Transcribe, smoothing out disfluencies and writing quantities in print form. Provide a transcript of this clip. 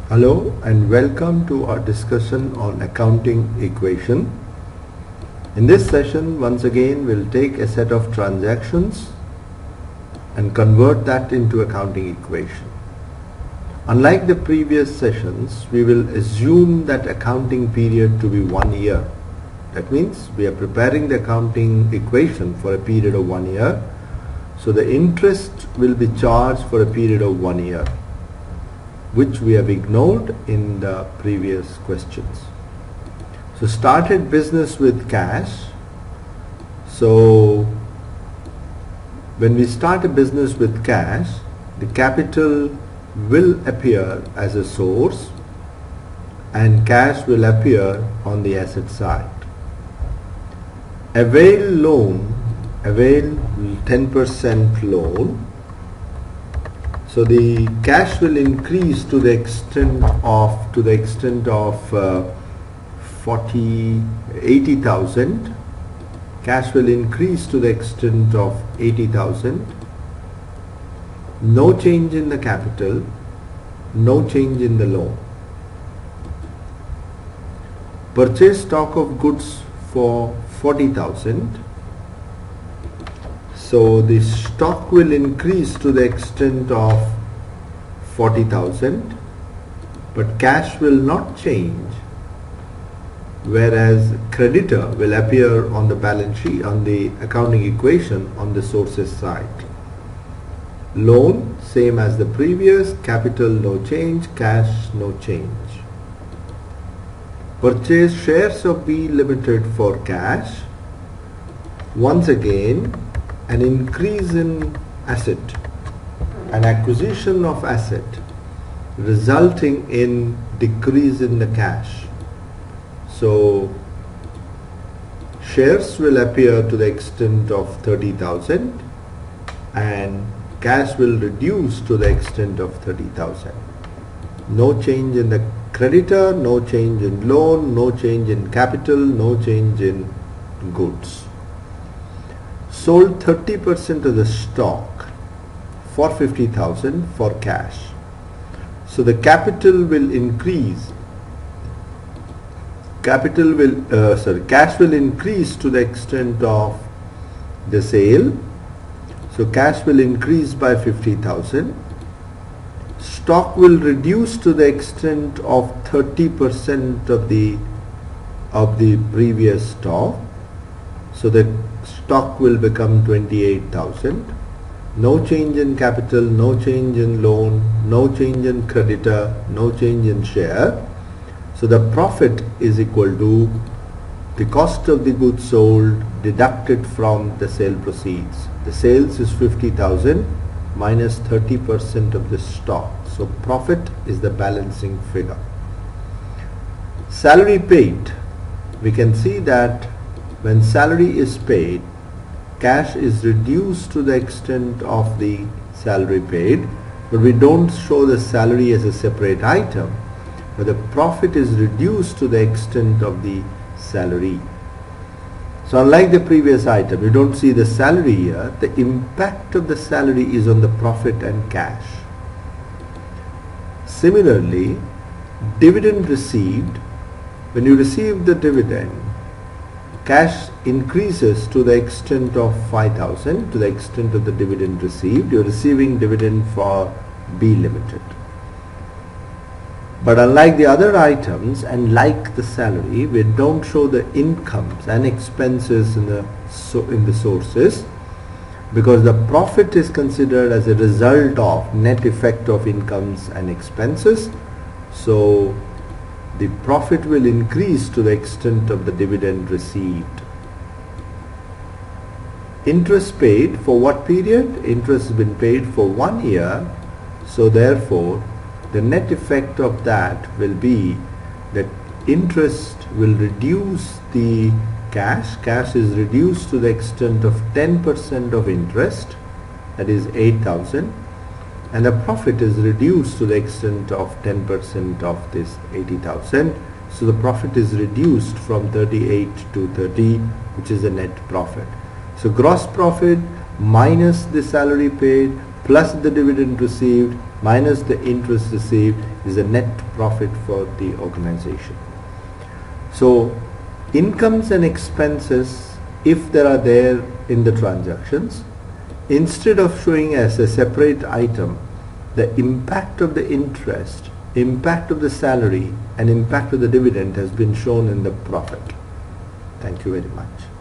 Hello and welcome to our discussion on accounting equation. In this session, once again, we'll take a set of transactions and convert that into accounting equation. Unlike the previous sessions, we will assume that accounting period to be 1 year. That means we are preparing the accounting equation for a period of 1 year. So the interest will be charged for a period of 1 year, which we have ignored in the previous questions. So started business with cash. So when we start a business with cash, the capital will appear as a source and cash will appear on the asset side. Avail 10% loan. So the cash will increase to the extent of 80,000. Cash will increase to the extent of 80,000. No change in the capital, no change in the loan. Purchase stock of goods for 40,000. So the stock will increase to the extent of 40,000, but cash will not change, whereas creditor will appear on the balance sheet, on the accounting equation on the sources side. Loan same as the previous, capital no change, cash no change. Purchase shares of B Limited for cash. Once again, an increase in asset, an acquisition of asset resulting in decrease in the cash. So shares will appear to the extent of 30,000 and cash will reduce to the extent of 30,000. No change in the creditor, no change in loan, no change in capital, no change in goods. Sold 30% of the stock for 50,000 for cash. So the capital will increase. Cash will increase to the extent of the sale. So cash will increase by 50,000. Stock will reduce to the extent of 30% of the previous stock. So the stock will become 28,000. No change in capital, no change in loan, no change in creditor, no change in share. So the profit is equal to the cost of the goods sold deducted from the sale proceeds. The sales is 50,000 minus 30% of the stock. So profit is the balancing figure. Salary paid. We can see that when salary is paid, cash is reduced to the extent of the salary paid, but we don't show the salary as a separate item, but the profit is reduced to the extent of the salary. So unlike the previous item, you don't see the salary here. The impact of the salary is on the profit and cash. Similarly, dividend received. When you receive the dividend, cash increases to the extent of 5,000, to the extent of the dividend received. You're receiving dividend for B Limited. But unlike the other items and like the salary, we don't show the incomes and expenses in the sources, because the profit is considered as a result of net effect of incomes and expenses. So the profit will increase to the extent of the dividend received. Interest paid for what period? Interest has been paid for 1 year. So therefore, the net effect of that will be that interest will reduce the cash. Cash is reduced to the extent of 10% of interest, that is 8,000. And the profit is reduced to the extent of 10% of this 80,000. So the profit is reduced from 38 to 30, which is the net profit. So gross profit minus the salary paid plus the dividend received minus the interest received is the net profit for the organization. So incomes and expenses, if there are there in the transactions, instead of showing as a separate item, the impact of the interest, impact of the salary and impact of the dividend has been shown in the profit. Thank you very much.